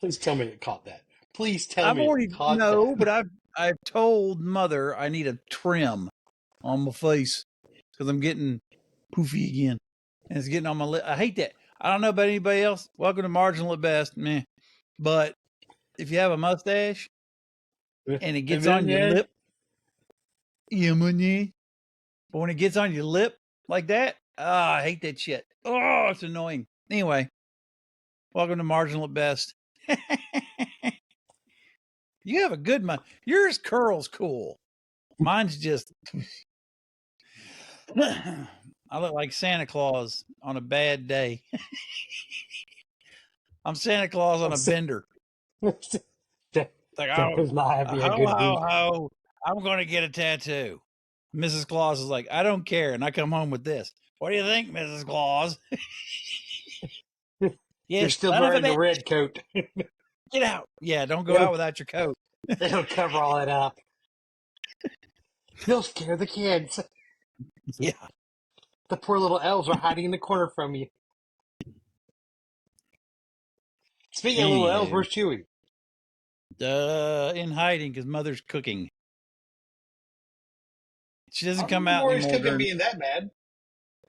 Please tell me it caught that. Please tell I've me already it caught that. but I've told Mother I need a trim on my face because I'm getting poofy again, and it's getting on my lip. I hate that. I don't know about anybody else. Welcome to marginal at best, meh. But if you have a mustache and it gets on your lip, but when it gets on your lip like that, I hate that shit. Oh, it's annoying. Anyway, welcome to marginal at best. You have a good mind. Yours curls cool. Mine's just. I look like Santa Claus on a bad day. I'm Santa Claus on a bender. Like, That was not having a good week. ho, I'm going to get a tattoo. Mrs. Claus is like, I don't care. And I come home with this. What do you think, Mrs. Claus? You're Yes, still son of a wearing the bitch. red coat. Get out. Yeah, don't go out without your coat. It'll cover all that up. You'll scare the kids. Yeah. The poor little elves are hiding in the corner from you. Speaking of little elves, where's Chewie? In hiding because Mother's cooking. She doesn't come out Morty's anymore. cooking being that bad.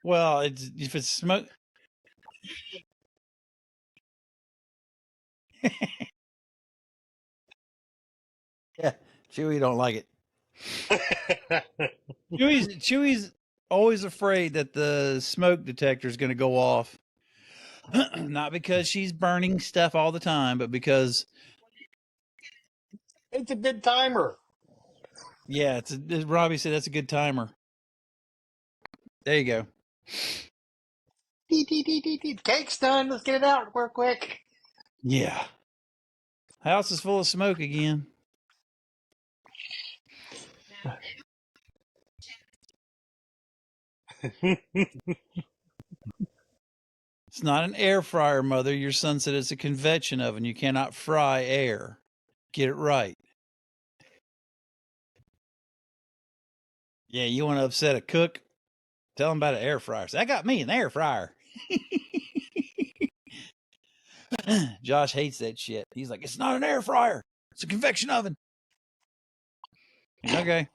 Well, if it's smoke. Yeah, Chewie don't like it. Chewie's always afraid that the smoke detector is going to go off. Not because she's burning stuff all the time, but because it's a good timer. Yeah, Robbie said that's a good timer. There you go. Cake's done. Let's get it out real quick. Yeah. House is full of smoke again. It's not an air fryer, Mother. Your son said it's a convection oven. You cannot fry air. Get it right. Yeah, you want to upset a cook? Tell him about an air fryer. So I got me an air fryer. Josh hates that shit. He's like, it's not an air fryer. It's a convection oven. Okay.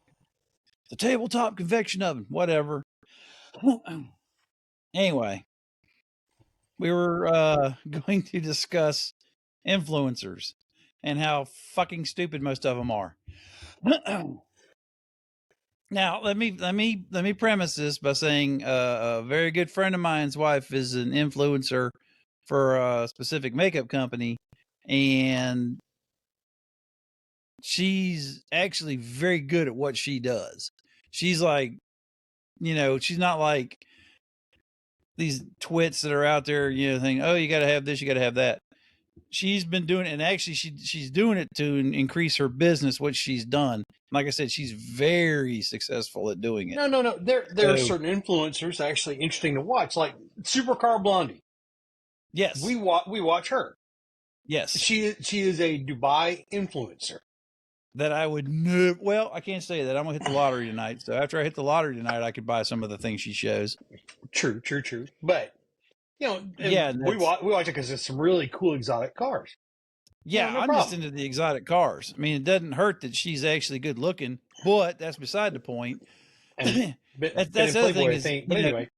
The tabletop convection oven. Whatever. Anyway, we were going to discuss influencers and how fucking stupid most of them are. Now, let me premise this by saying a very good friend of mine's wife is an influencer for a specific makeup company, and she's actually very good at what she does. She's like, she's not like these twits that are out there, thinking, oh, you got to have this, you got to have that. She's been doing it, and actually she's doing it to increase her business, which she's done. Like I said, she's very successful at doing it. No. There are certain influencers actually interesting to watch, like Supercar Blondie. Yes. We watch her. Yes. She is a Dubai influencer. That I would never. Well, I can't say that. I'm gonna hit the lottery tonight. So after I hit the lottery tonight, I could buy some of the things she shows. True. But yeah, we watch it because there's some really cool exotic cars. Yeah, I'm just into the exotic cars. I mean, it doesn't hurt that she's actually good looking, but that's beside the point. And that's the other thing is, but anyway,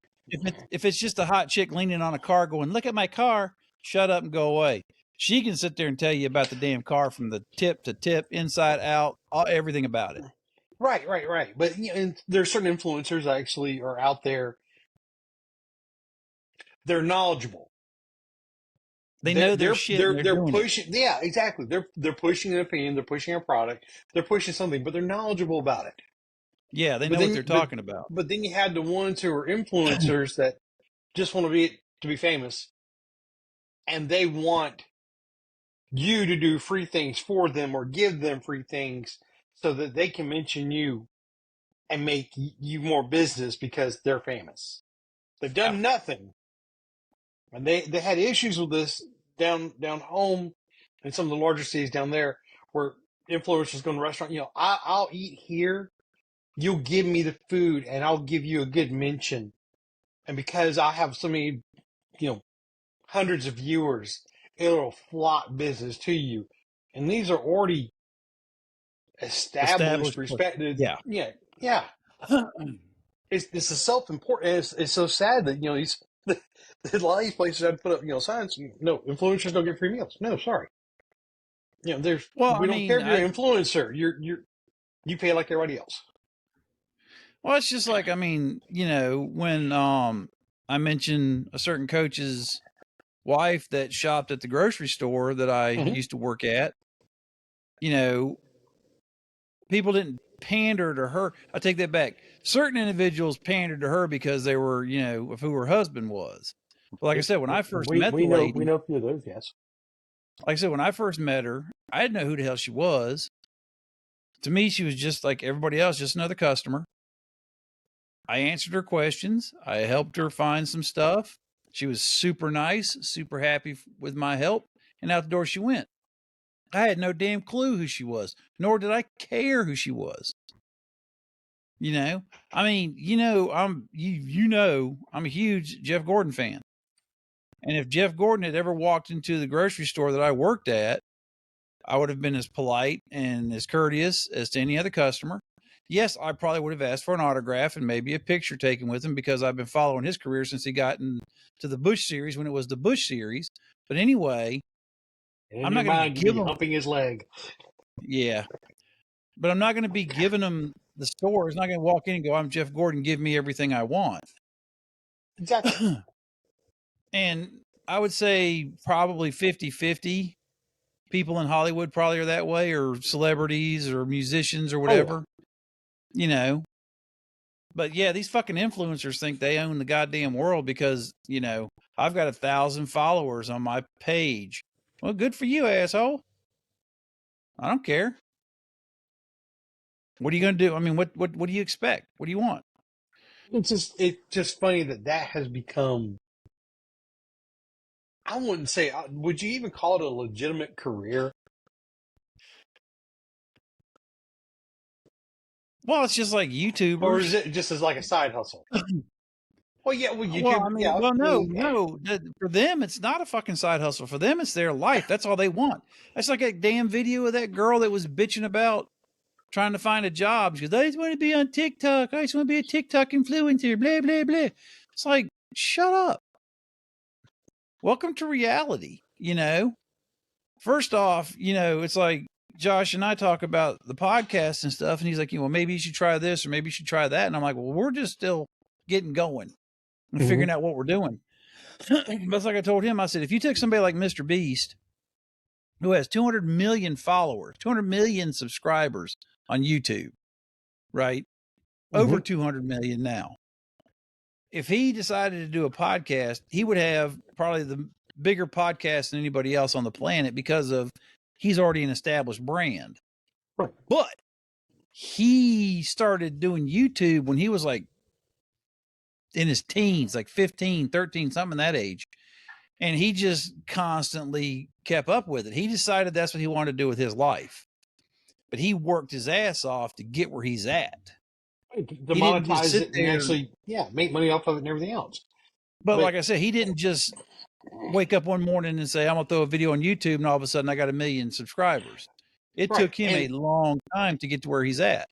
if it's just a hot chick leaning on a car going, "Look at my car," shut up and go away. She can sit there and tell you about the damn car from the tip to tip, inside out, everything about it. Right. But and there's certain influencers that actually are out there. They're knowledgeable. They know their shit. They're pushing. It. Yeah, exactly. They're pushing an opinion. They're pushing a product. They're pushing something, but they're knowledgeable about it. Yeah, they know what they're talking about. But then you had the ones who are influencers that just want to be famous, and they want you to do free things for them or give them free things so that they can mention you and make you more business because they're famous. They've done nothing. And they had issues with this down home in some of the larger cities down there where influencers go to a restaurant, I'll eat here. You'll give me the food and I'll give you a good mention. And because I have so many, hundreds of viewers, it'll flock business to you. And these are already established, Established. respected. Yeah. Yeah, yeah. It's a self-important. It's so sad that these a lot of these places had to put up signs. No, influencers don't get free meals. No, sorry. There's Well, I we don't care mean, if you're an influencer. You pay like everybody else. well, it's just like, I mean, when I mentioned a certain coach's wife that shopped at the grocery store that I Mm-hmm. used to work at, people didn't pander to her. I take that back. Certain individuals pandered to her because they were, of who her husband was. But like I said, when I first met the We lady, know a few of those. Yes. like I said, when I first met her, I didn't know who the hell she was. To me, she was just like everybody else, just another customer. I answered her questions. I helped her find some stuff. She was super nice, super happy with my help, and out the door she went. I had no damn clue who she was, nor did I care who she was. I mean, I'm a huge Jeff Gordon fan. And if Jeff Gordon had ever walked into the grocery store that I worked at, I would have been as polite and as courteous as to any other customer. Yes, I probably would have asked for an autograph and maybe a picture taken with him because I've been following his career since he got into the Bush series when it was the Bush series. But anyway, And in I'm your not going to mind, you'd give be him, humping his leg. yeah, but I'm not going to be giving him the store. He's not going to walk in and go, I'm Jeff Gordon, give me everything I want. Exactly. And I would say probably 50-50 people in Hollywood probably are that way, or celebrities or musicians or Oh yeah. whatever, you know. But yeah, these fucking influencers think they own the goddamn world because, I've got 1,000 followers on my page. Well, good for you, asshole. I don't care. What are you going to do? I mean, what do you expect? What do you want? It's just funny that has become. I wouldn't say. Would you even call it a legitimate career? Well, it's just like Or is YouTubers. it just as like a side hustle? Well, yeah, well, Well, YouTube, yeah. I no, mean, no. For them, it's not a fucking side hustle. For them, it's their life. That's all they want. That's like that damn video of that girl that was bitching about trying to find a job. She goes, I just want to be on TikTok. I just want to be a TikTok influencer. Blah, blah, blah. It's like, shut up. Welcome to reality. First off, it's like Josh and I talk about the podcast and stuff. And he's like, well, maybe you should try this or maybe you should try that. And I'm like, well, we're just still getting going and mhm. figuring out what we're doing. But it's like I told him, I said, if you took somebody like Mr. Beast, who has 200 million followers, 200 million subscribers on YouTube, right? Over 200 million now. If he decided to do a podcast, he would have probably the bigger podcast than anybody else on the planet because of he's already an established brand. Right. But he started doing YouTube when he was like in his teens, like 15, 13, something that age. And he just constantly kept up with it. He decided that's what he wanted to do with his life. But he worked his ass off to get where he's at. To He didn't just monetize sit it and there. actually, make money off of it and everything else. But But like I said, he didn't just wake up one morning and say, I'm going to throw a video on YouTube, and all of a sudden I got 1 million subscribers. It right, took him a and long time to get to where he's at.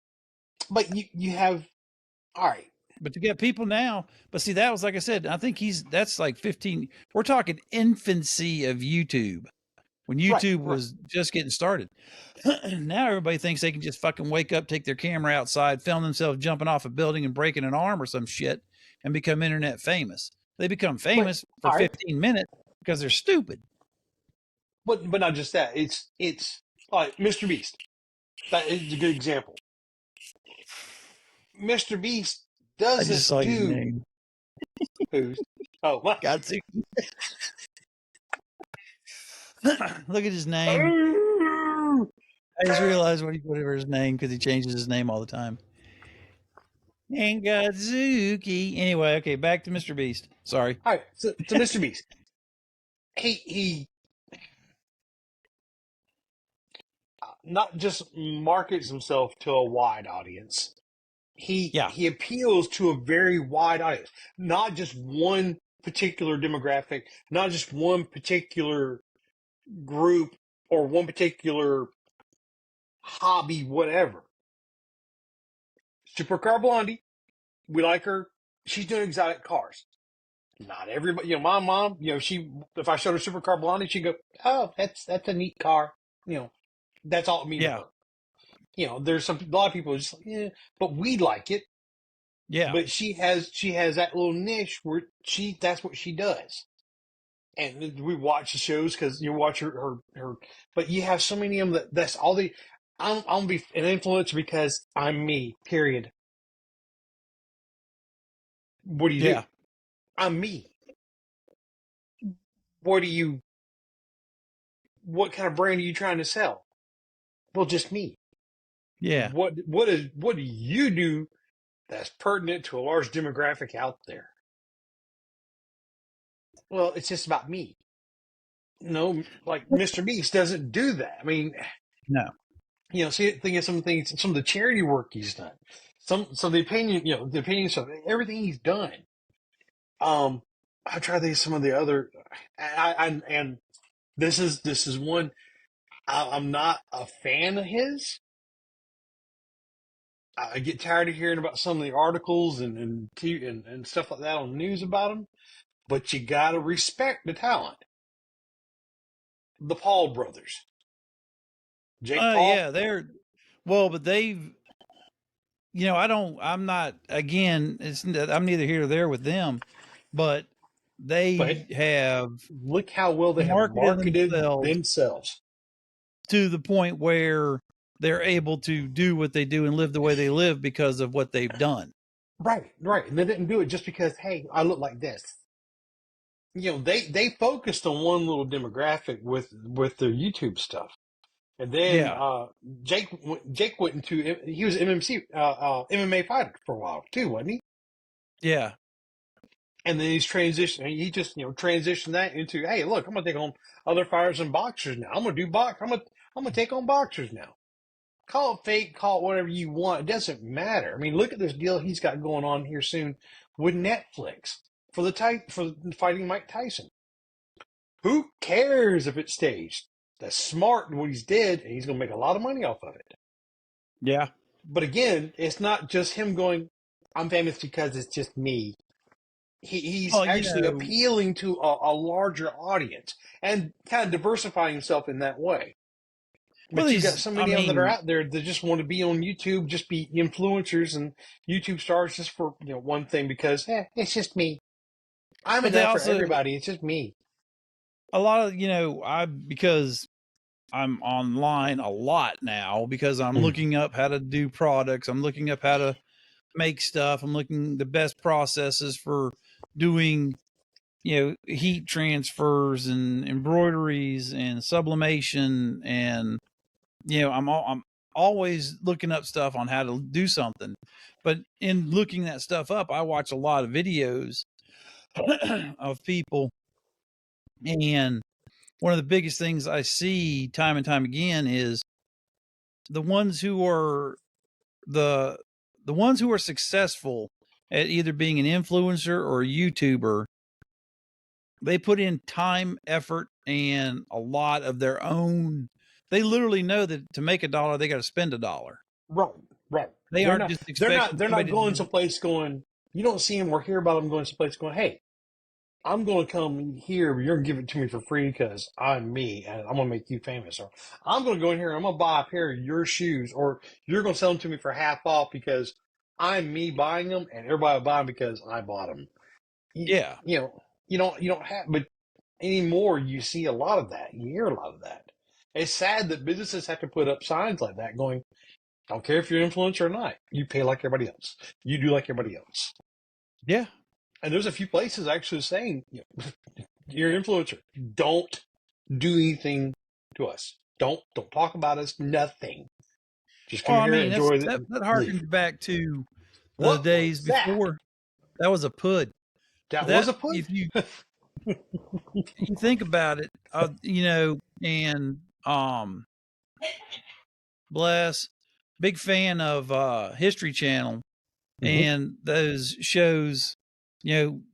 but you have all right. But to get people now, but see, that was like I said, I think that's like 15. We're talking infancy of YouTube when Right, YouTube right. was just getting started. Now everybody thinks they can just fucking wake up, take their camera outside, film themselves jumping off a building and breaking an arm or some shit and become internet famous. They become But famous for all right. 15 minutes because they're stupid. But not just that. It's like Mr. Beast. That is a good example. Mr. Beast I just doesn't saw your do name. who's my Got to. Look at his name. I just realized what he put over his name because he changes his name all the time. And Godzuki. Anyway, okay, back to Mr. Beast. Sorry. all right. So Mr. Beast, he not just markets himself to a wide audience. Yeah. He appeals to a very wide audience, not just one particular demographic, not just one particular group or one particular hobby, whatever. Supercar Blondie, we like her. She's doing exotic cars. Not everybody, my mom, she, if I showed her Supercar Blondie, she'd go, "Oh, that's a neat car." That's all it mean to Yeah. her. There's a lot of people just like, yeah, but we like it. Yeah. But she has that little niche where that's what she does. And we watch the shows because you watch her, but you have so many of them that's all the. I'm gonna be an influencer because I'm me. Period. What do you do? Yeah. I'm me. What do you? What kind of brand are you trying to sell? Well, just me. Yeah. What do you do that's pertinent to a large demographic out there? Well, it's just about me. No, like Mr. Beast doesn't do that. I mean, No. think of some of the things, some of the charity work he's done, some of the opinion, the opinion stuff, everything he's done. I try to think of some of the other, and this is one. I'm not a fan of his. I get tired of hearing about some of the articles and stuff like that on the news about him. But you gotta respect the talent. The Paul brothers, Jake Oh Paul, yeah, they're well, but they've I'm not again, I'm neither here or there with them, but but they have look how well they have marketed marketed themselves themselves. to the point where they're able to do what they do and live the way they live because of what they've done. Right, right. And they didn't do it just because, hey, I look like this. They focused on one little demographic with their YouTube stuff. And then Yeah. Jake went into he was MMA fighter for a while too, wasn't he? Yeah. And then he's transitioned. He just transitioned that into, hey, look, I'm gonna take on other fighters and boxers now. I'm gonna do box. I'm gonna take on boxers now. Call it fake, call it whatever you want. It doesn't matter. I mean, look at this deal he's got going on here soon with Netflix for fighting Mike Tyson. Who cares if it's staged? That's smart in what he's did, and he's gonna make a lot of money off of it. Yeah. But again, it's not just him going, I'm famous because it's just me. He's Well, actually appealing to a larger audience and kind of diversifying himself in that way. well, But you got so I many of them that are mean, out there that just want to be on YouTube, just be influencers and YouTube stars just for one thing because it's just me. I'm but they enough for also, everybody. It's just me. a lot of, because I'm online a lot now because I'm Mm. looking up how to do products. I'm looking up how to make stuff. I'm looking the best processes for doing, heat transfers and embroideries and sublimation. And, I'm always looking up stuff on how to do something. But in looking that stuff up, I watch a lot of videos of people. And one of the biggest things I see time and time again is the ones who are the the ones who are successful at either being an influencer or a YouTuber, they put in time, effort, and a lot of their own. They literally know that to make a dollar, they got to spend a dollar. Right, right. They They're aren't not. just They're expecting not. They're not somebody to going do. someplace going. You don't see them or hear about them going someplace going. Hey, I'm going to come here. You're going to give it to me for free because I'm me and I'm going to make you famous. Or I'm going to go in here and I'm going to buy a pair of your shoes, or you're going to sell them to me for half off because I'm me buying them, and everybody will buy them because I bought them. You, Yeah. you don't have, but anymore you see a lot of that. You hear a lot of that. It's sad that businesses have to put up signs like that going, I don't care if you're an influencer or not. You pay like everybody else. You do like everybody else. Yeah. And there's a few places actually saying, you're an influencer. Don't do anything to us. Don't talk about us. Nothing. Just Well, come I here, mean, enjoy it, that and leave. harkens back to the What days was that? before. That was a pud. But That was that, a put. if you think about it, and bless, big fan of History Channel Mm-hmm. and those shows,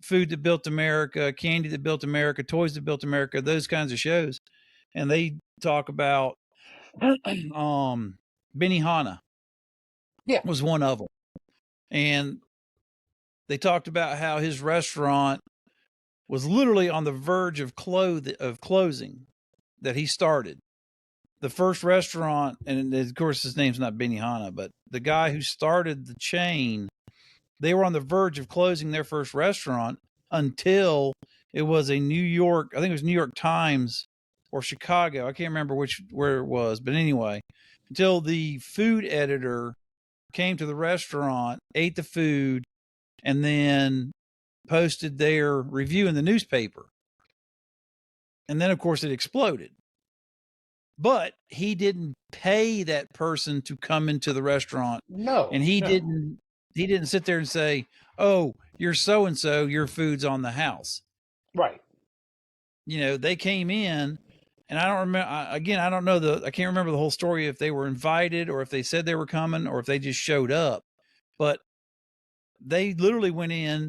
Food That Built America, Candy That Built America, Toys That Built America, those kinds of shows. and they talk about Benihana Yeah. was one of them, and they talked about how his restaurant was literally on the verge of closing that he started. The first restaurant, and of course his name's not Benihana, but the guy who started the chain, they were on the verge of closing their first restaurant until it was a New York, I think it was New York Times or Chicago, I can't remember where it was, but anyway, until the food editor came to the restaurant, ate the food, and then posted their review in the newspaper. And then, of course, it exploded. But he didn't pay that person to come into the restaurant, No, and he no. didn't sit there and say, "Oh, you're so and so, your food's on the house." Right. You know, they came in, and I don't remember. Again, I don't know I can't remember the whole story if they were invited or if they said they were coming or if they just showed up. But they literally went in,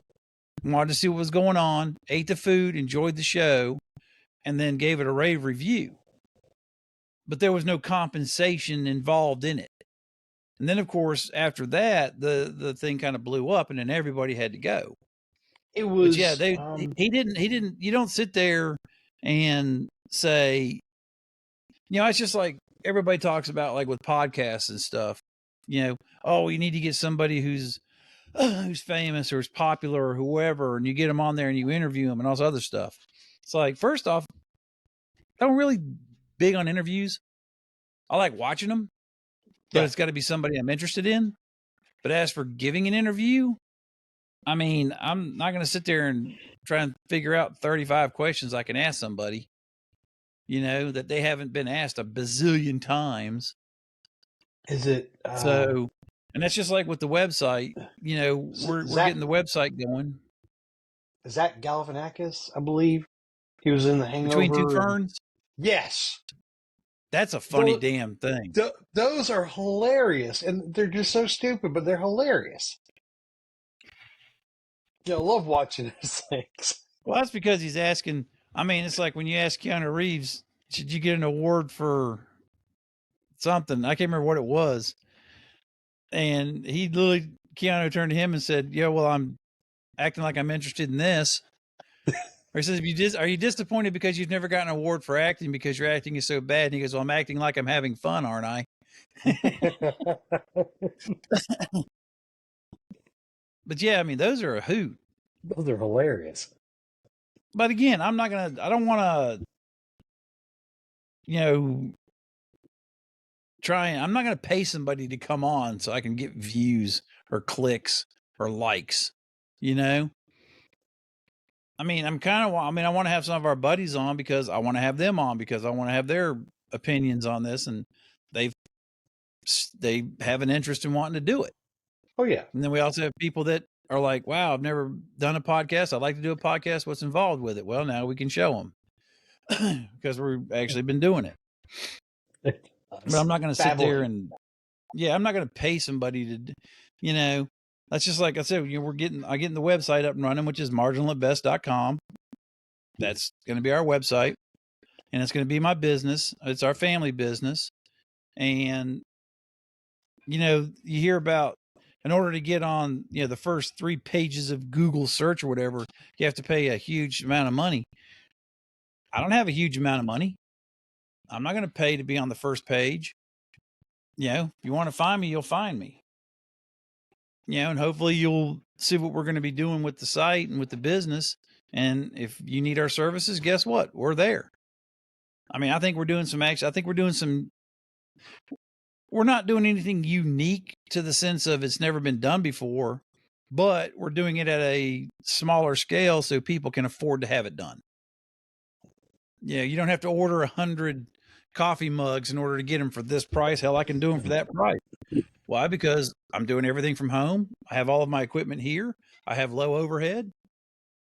wanted to see what was going on, ate the food, enjoyed the show, and then gave it a rave review. But there was no compensation involved in it. And then, of course, after that, the thing kind of blew up, and then everybody had to go. It But yeah, was he didn't. You don't sit there and say, it's just like everybody talks about, like with podcasts and stuff. Oh, you need to get somebody who's famous or is popular or whoever, and you get them on there and you interview them and all this other stuff. It's like, first off, I'm really big on interviews. I like watching them, but yeah. it's got to be somebody I'm interested in. But as for giving an interview, I mean, I'm not going to sit there and try and figure out 35 questions I can ask somebody, that they haven't been asked a bazillion times. Is it So, and that's just like with the website, we're Zach getting the website going. Zach Galifianakis? I believe he was in The Between Two Hangover. Ferns, Yes, that's a funny those, damn thing. those are hilarious, and they're just so stupid, but they're hilarious. I love watching those things. Well, that's because he's asking. I mean, it's like when you ask Keanu Reeves, should you get an award for something? I can't remember what it was. And Keanu turned to him and said, "Yeah, well, I'm acting like I'm interested in this." Or he says, "Are you disappointed because you've never gotten an award for acting because your acting is so bad?" And he goes, "Well, I'm acting like I'm having fun, aren't I?" But yeah, I mean, those are a hoot. Those are hilarious. But again, I don't want to, you know, I'm not going to pay somebody to come on so I can get views or clicks or likes, you know? I mean, I want to have some of our buddies on because I want to have them on because I want to have their opinions on this, and they've, they have an interest in wanting to do it. Oh yeah. And then we also have people that are like, wow, I've never done a podcast. I'd like to do a podcast. What's involved with it? Well, now we can show them because we've actually been doing it. But I'm not going to sit there and, I'm not going to pay somebody to, that's just like I said, I'm getting the website up and running, which is marginalatbest.com. That's going to be our website, and it's going to be my business. It's our family business. And, you hear about, in order to get on, the first 3 pages of Google search or whatever, you have to pay a huge amount of money. I don't have a huge amount of money. I'm not going to pay to be on the first page. If you want to find me, you'll find me. And hopefully you'll see what we're going to be doing with the site and with the business. And if you need our services, guess what? We're there. I mean, I think we're doing we're not doing anything unique to the sense of it's never been done before, but we're doing it at a smaller scale so people can afford to have it done. Yeah, you don't have to order 100 coffee mugs in order to get them for this price. Hell, I can do them for that price. Why? Because I'm doing everything from home. I have all of my equipment here. I have low overhead.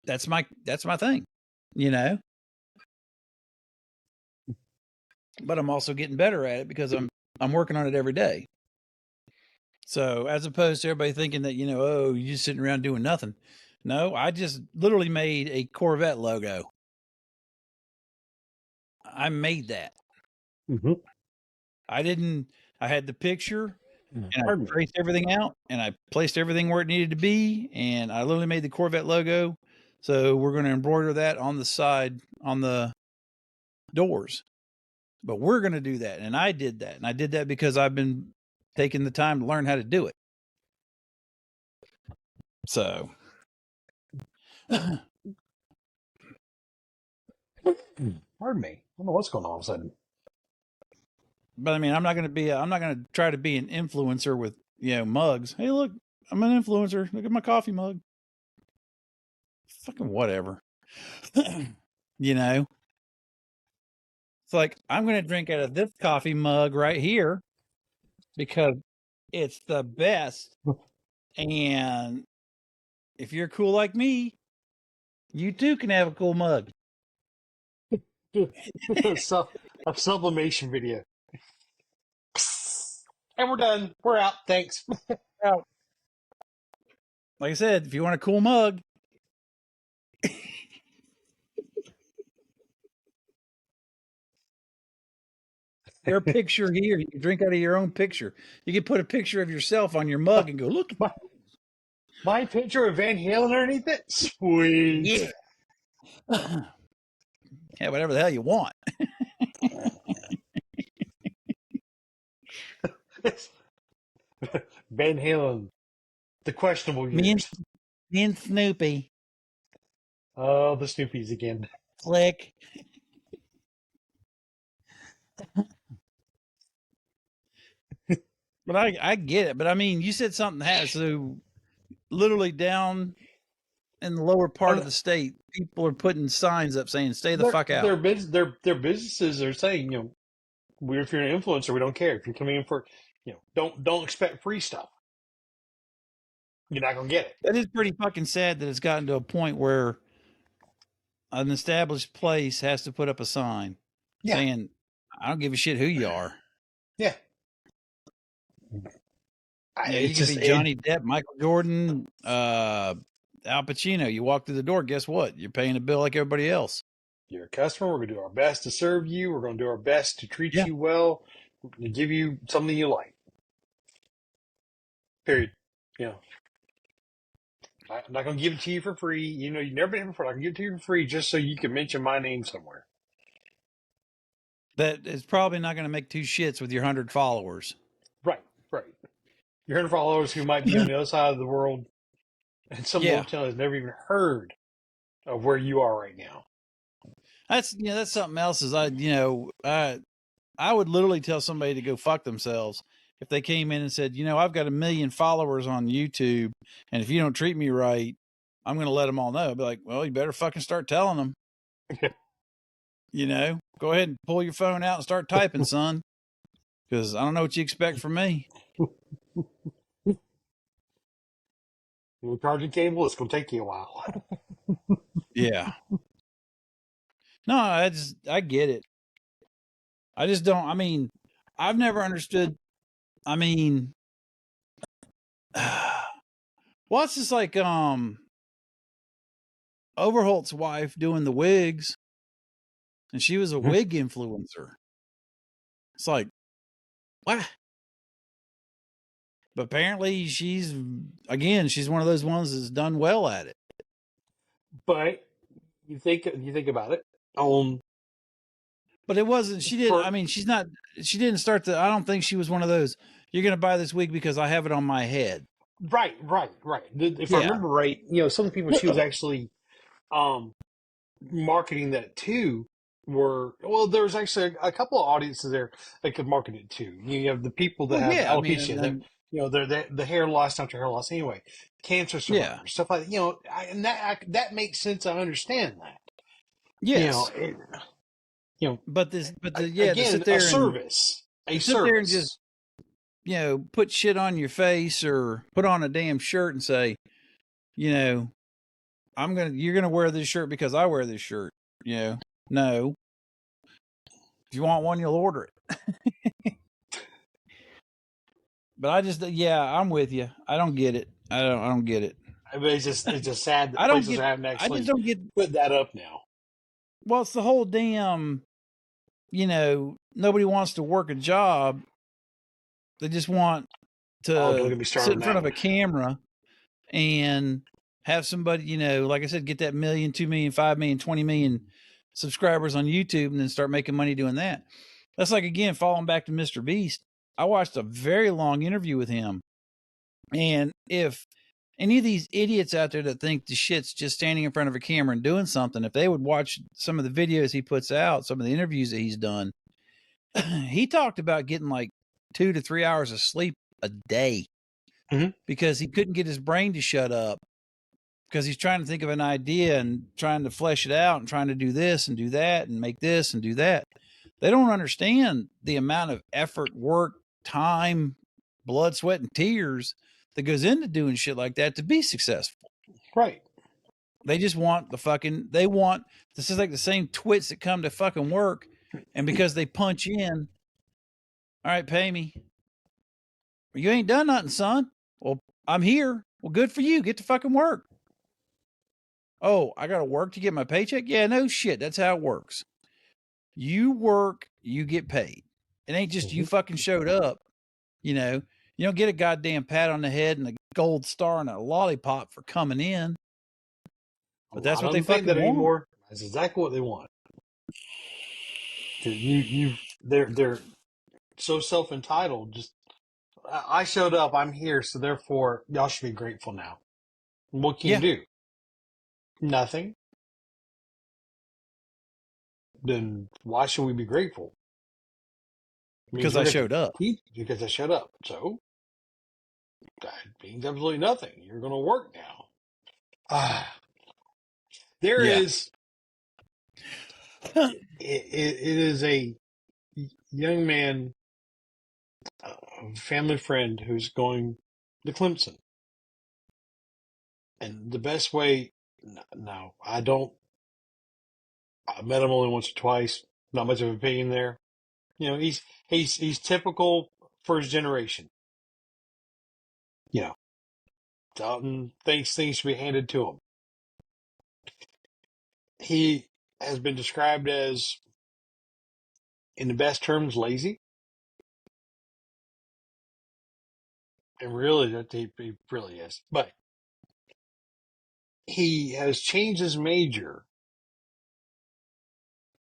That's my thing, But I'm also getting better at it because I'm working on it every day. So as opposed to everybody thinking that, oh, you're just sitting around doing nothing. No, I just literally made a Corvette logo. I made that. Mm-hmm. I had the picture and I Pardon me. traced everything out and I placed everything where it needed to be. And I literally made the Corvette logo. So we're going to embroider that on the side, on the doors. But we're going to do that. And I did that. And I did that because I've been taking the time to learn how to do it. So, Pardon me. I don't know what's going on all of a sudden. but I mean, I'm not going to try to be an influencer with, mugs. Hey, look, I'm an influencer. Look at my coffee mug. Fucking whatever. you know, it's like, I'm going to drink out of this coffee mug right here because it's the best. And if you're cool like me, you too can have a cool mug. A sublimation video. And we're done. We're out. Thanks. Now, like I said, if you want a cool mug, your picture here, you can drink out of your own picture. You can put a picture of yourself on your mug and go, look. My picture of Van Halen underneath it? Sweet. Yeah. Yeah, whatever the hell you want. Van Halen, the questionable Me and, years. me and Snoopy. Oh, the Snoopies again. Slick. But I get it. But I mean, you said something has so literally down in the lower part of the state, people are putting signs up saying, stay the fuck out. Their businesses are saying, if you're an influencer, we don't care. If you're coming in for, don't expect free stuff. You're not gonna get it. That is pretty fucking sad that it's gotten to a point where an established place has to put up a sign saying, I don't give a shit who you are. Yeah. Yeah, you can be Johnny Depp, Michael Jordan, Al Pacino. You walk through the door, guess what? You're paying a bill like everybody else. You're a customer. We're gonna do our best to serve you. We're gonna do our best to treat you well. We're gonna give you something you like. Period. I'm not gonna give it to you for free. You've never been here before. I can give it to you for free just so you can mention my name somewhere. That is probably not going to make two shits with your 100 followers. Right. Your 100 followers who might be on the other side of the world, and some little town has never even heard of where you are right now. That's something else. Is I would literally tell somebody to go fuck themselves if they came in and said, I've got 1 million followers on YouTube, and if you don't treat me right, I'm going to let them all know. I'd be like, well, you better fucking start telling them. Go ahead and pull your phone out and start typing, son, because I don't know what you expect from me. Charging cable, it's going to take you a while. Yeah. No, I get it. I just don't. I mean, I've never understood. I mean, well, it's just like Overholt's wife doing the wigs, and she was a wig influencer. It's like, what? But apparently, she's one of those ones that's done well at it. But you think about it. But it wasn't. She didn't. I mean, she's not. She didn't start the. I don't think she was one of those. You're going to buy this wig because I have it on my head. Right. If I remember right, some of the people she was actually marketing that to there was actually a couple of audiences there that could market it to. You have the people that have alopecia, they're the hair loss after hair loss anyway, cancer survivors, stuff like that. And that makes sense. I understand that. Yes. But to sit there a service, sit there and just put shit on your face or put on a damn shirt and say, you're gonna wear this shirt because I wear this shirt. No. If you want one, you'll order it. But I'm with you. I don't get it. I don't get it. I mean, it's just sad that places are having to actually put that up now. Well, it's the whole damn nobody wants to work a job. They just want Oh, don't to get me started sit on in front that of a one. camera and have somebody, like I said, get that 1,000,000, 2,000,000, 5,000,000, 20,000,000 subscribers on YouTube and then start making money doing that. That's like, again, falling back to Mr. Beast. I watched a very long interview with him. And if any of these idiots out there that think the shit's just standing in front of a camera and doing something, if they would watch some of the videos he puts out, some of the interviews that he's done, he talked about getting like 2 to 3 hours of sleep a day Mm-hmm. because he couldn't get his brain to shut up because he's trying to think of an idea and trying to flesh it out and trying to do this and do that and make this and do that. They don't understand the amount of effort, work, time, blood, sweat, and tears that goes into doing shit like that to be successful. Right. They just want this is like the same twits that come to fucking work. And because they punch in, all right, pay me. You ain't done nothing, son. Well, I'm here. Well, good for you. Get to fucking work. Oh, I got to work to get my paycheck? Yeah, no shit. That's how it works. You work, you get paid. It ain't just Mm-hmm. you fucking showed up. You know, you don't get a goddamn pat on the head and a gold star and a lollipop for coming in, A but that's lot what of they them think fucking that want. anymore. That's exactly what they want. They're so self entitled. Just I showed up. I'm here, so therefore y'all should be grateful now. What can you Yeah, do? Nothing. Then why should we be grateful? It means because we're I going to showed up. teach because I showed up. So that means absolutely nothing. You're going to work now. Ah, there Yeah. is. It is a young man, a family friend who's going to Clemson, and the best way. No, I don't. I met him only once or twice. Not much of an opinion there. He's typical for his generation. You know, Dalton thinks things should be handed to him. He has been described as, in the best terms, lazy, and really, that he really is. But he has changed his major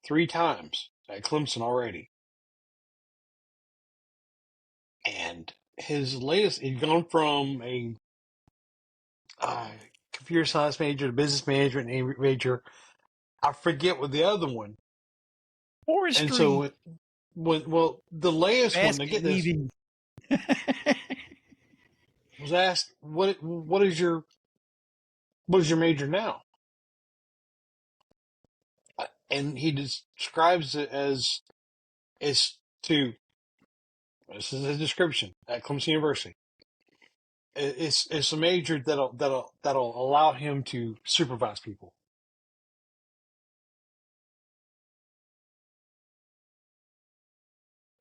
3 times at Clemson already, and his latest, he'd gone from a uh, computer science major to business management major. I forget what the other one. And Forestry, so the latest one, to basket get this, weaving. was asked, what is your major now? And he describes it as to, this is his description at Clemson University. It's a major that'll allow him to supervise people.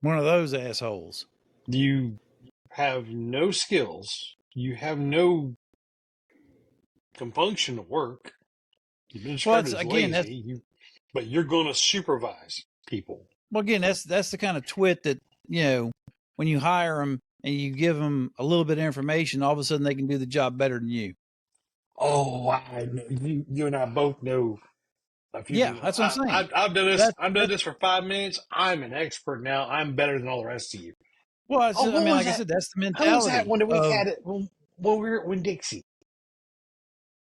One of those assholes. You have no skills. You have no compunction to work. You've been Well, described it's as again that's lazy. But you're going to supervise people. well again that's the kind of twit that when you hire them and you give them a little bit of information, all of a sudden they can do the job better than you. Oh, you and I both know a few Yeah, people. that's what I'm saying. I've done this. That's I've done that's this for 5 minutes. I'm an expert now. I'm better than all the rest of you. well, it's Oh, just, I what mean, was like I that? said, that's the Who was that mentality one that we of had it when we were at Winn Dixie?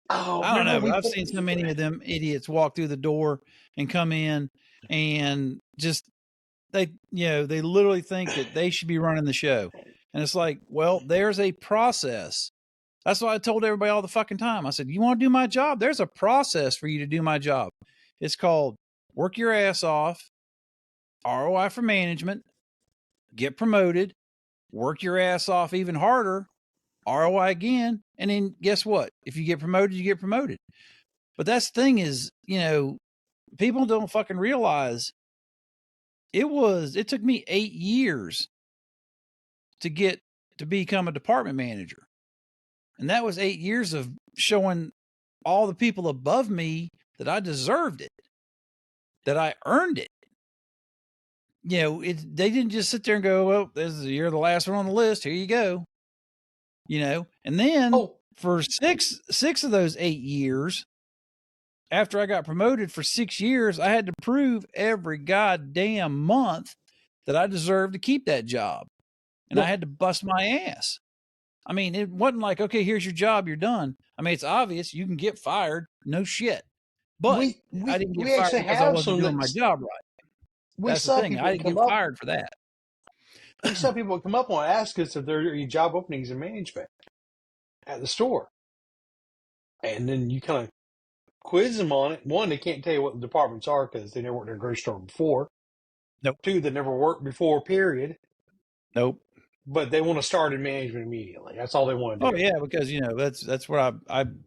Oh, I don't remember know, but we I've put seen so many of them idiots walk through the door and come in and just they literally think that they should be running the show. And it's like, well, there's a process. That's what I told everybody all the fucking time. I said, you want to do my job? There's a process for you to do my job. It's called work your ass off, ROI for management, get promoted, work your ass off even harder, ROI again, and then guess what? If you get promoted, you get promoted. But that's the thing is, people don't fucking realize it took me 8 years to get to become a department manager. And that was 8 years of showing all the people above me that I deserved it, that I earned it. they didn't just sit there and go, well, you're the last one on the list. Here you go. And then Oh, for six of those 8 years, after I got promoted for 6 years, I had to prove every goddamn month that I deserved to keep that job. And I well, had to bust my ass. I mean, it wasn't like, okay, here's your job, you're done. I mean, it's obvious you can get fired, no shit. But we I we didn't get we fired actually because I have wasn't some doing that my job right. we That's the saw thing. I people didn't come get up. fired for that. We saw people come up and ask us if there are any job openings in management at the store, and then you kind of quiz them on it. One, they can't tell you what the departments are because they never worked in a grocery store before. Nope. Two, they never worked before. Period. Nope. But they want to start in management immediately. That's all they want to Oh do. yeah, because that's what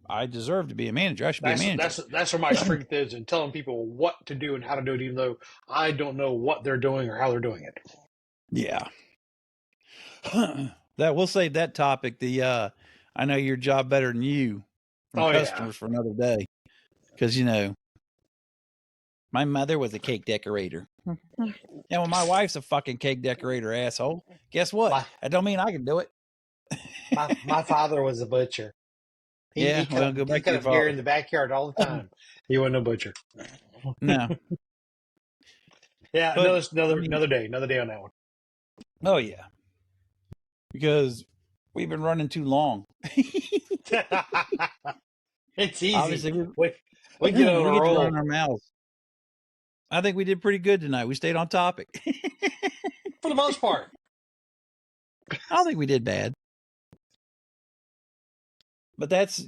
I deserve to be a manager. I should be a That's manager. that's that's where my strength is in telling people what to do and how to do it, even though I don't know what they're doing or how they're doing it. Yeah. That we'll save that topic. I know your job better than you from Oh yeah, customers for another day. Because my mother was a cake decorator. Yeah, well, my wife's a fucking cake decorator, asshole. Guess what? my That don't mean I can do it. my father was a butcher. He Yeah, well, go he back to cut your up deer father. in the backyard all the time. He wasn't a butcher. No, Yeah, but I another mean, another day on that one. oh yeah, because we've been running too long. It's easy. Obviously, We we get on we a get to run roll our mouths. I think we did pretty good tonight. We stayed on topic. for the most part. I don't think we did bad, but that's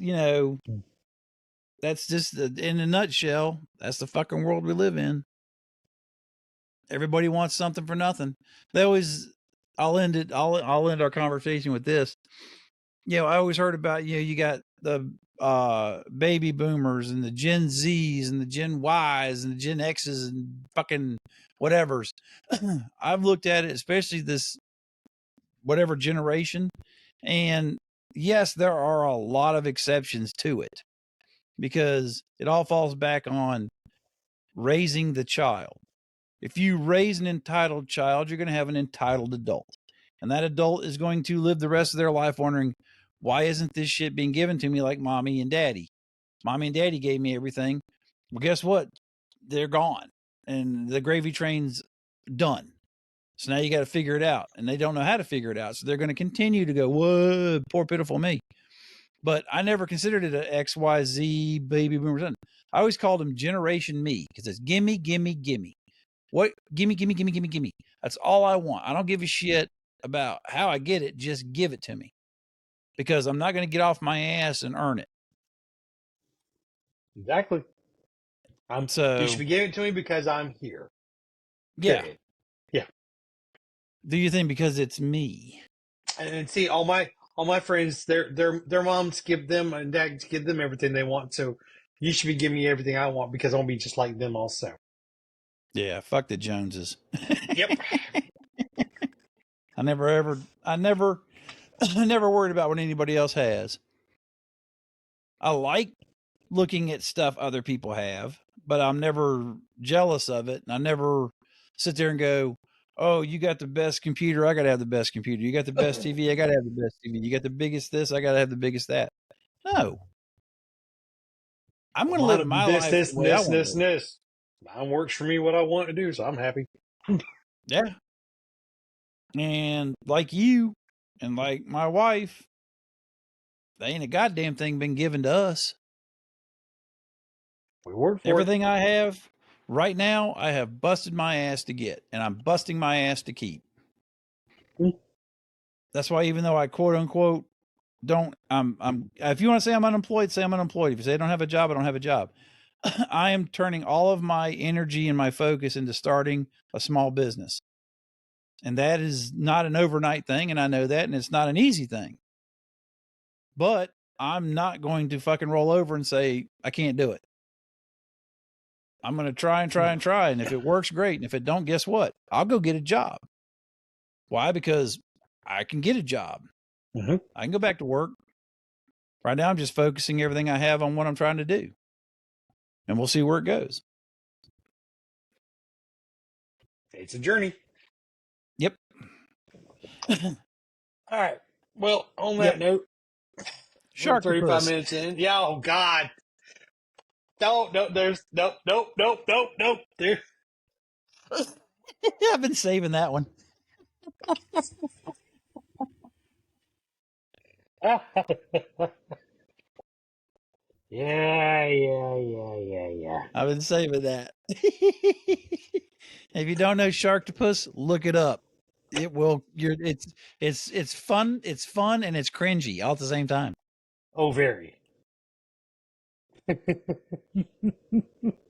just in a nutshell. That's the fucking world we live in. Everybody wants something for nothing. They always. I'll end it. I'll end our conversation with this. I always heard about you got the baby boomers and the Gen Zs and the Gen Ys and the Gen Xs and fucking whatever's. I've looked at it, especially this whatever generation, and yes, there are a lot of exceptions to it because it all falls back on raising the child. If you raise an entitled child, you're going to have an entitled adult. And that adult is going to live the rest of their life wondering, why isn't this shit being given to me like mommy and daddy? Mommy and daddy gave me everything. Well, guess what? They're gone. And the gravy train's done. So now you got to figure it out. And they don't know how to figure it out. So they're going to continue to go, whoa, poor pitiful me. But I never considered it an XYZ baby boomer. I always called them Generation Me because it's gimme, gimme, gimme. What? Gimme, gimme, gimme, gimme, gimme. That's all I want. I don't give a shit about how I get it. Just give it to me because I'm not going to get off my ass and earn it. Exactly. You should So, be giving it to me because I'm here. yeah. Period. Yeah. Do you think because it's me? And see, all my friends, their moms give them and dads give them everything they want. So you should be giving me everything I want because I want to be just like them also. Yeah, fuck the Joneses. Yep. I never ever, I never worried about what anybody else has. I like looking at stuff other people have, but I'm never jealous of it. And I never sit there and go, oh, you got the best computer. I got to have the best computer. You got the best TV. I got to have the best TV. You got the biggest this. I got to have the biggest that. No, I'm going to live my This, life this, the and way I this, and want to this, live. and this. Mine works for me what I want to do, so I'm happy. Yeah. And like you and like my wife, there ain't a goddamn thing been given to us. We work for it. Everything I have right now, I have busted my ass to get, and I'm busting my ass to keep. That's why even though I quote unquote don't I'm if you want to say I'm unemployed, say I'm unemployed. If you say I don't have a job, I don't have a job. I am turning all of my energy and my focus into starting a small business. And that is not an overnight thing, and I know that, and it's not an easy thing. But I'm not going to fucking roll over and say I can't do it. I'm going to try and try and try, and if it works, great. And if it don't, guess what? I'll go get a job. Why? Because I can get a job. Mm-hmm. I can go back to work. Right now, I'm just focusing everything I have on what I'm trying to do, and we'll see where it goes. It's a journey. Yep. All right. Well, on that Yep. note, we're 35 Sharktopus. minutes in. Yeah. Oh God. No. There's nope. There. I've been saving that one. Yeah. I've been saving that. If you don't know Sharktopus, look it up. It will. It's fun. It's fun and it's cringy all at the same time. Oh, very.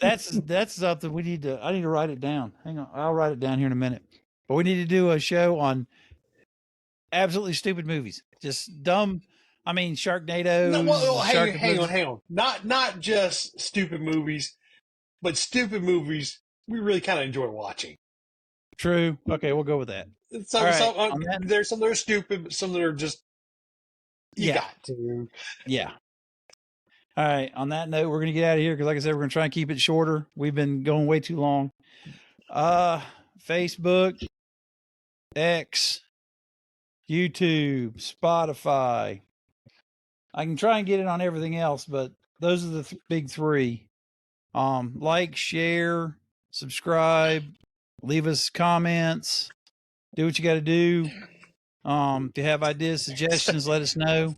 That's something we need to. I need to write it down. Hang on, I'll write it down here in a minute. But we need to do a show on absolutely stupid movies, just dumb. I mean, No, well, Sharknadoes, hang Sharktopus. on. Not just stupid movies, but stupid movies we really kind of enjoy watching. True. Okay, we'll go with that. Some, All right. some On that, there's some that are stupid, but some that are just you yeah, got to. yeah. All right. On that note, we're gonna get out of here because, like I said, we're gonna try and keep it shorter. We've been going way too long. Facebook, X, YouTube, Spotify. I can try and get it on everything else, but those are the big three. Like, share, subscribe, leave us comments, do what you got to do. If you have ideas, suggestions, let us know.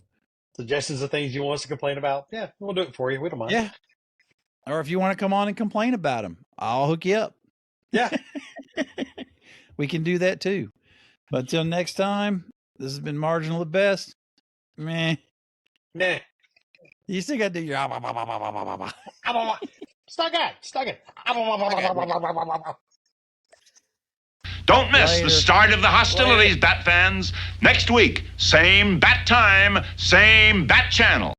Suggestions of things you want us to complain about. Yeah, we'll do it for you. We don't mind. Yeah. Or if you want to come on and complain about them, I'll hook you up. Yeah. We can do that too. But until next time, this has been Marginal at Best. Meh. Nah. You still got to do your. Stuck it. Don't miss Later. the start of the hostilities, Bat fans. Next week, same bat time, same bat channel.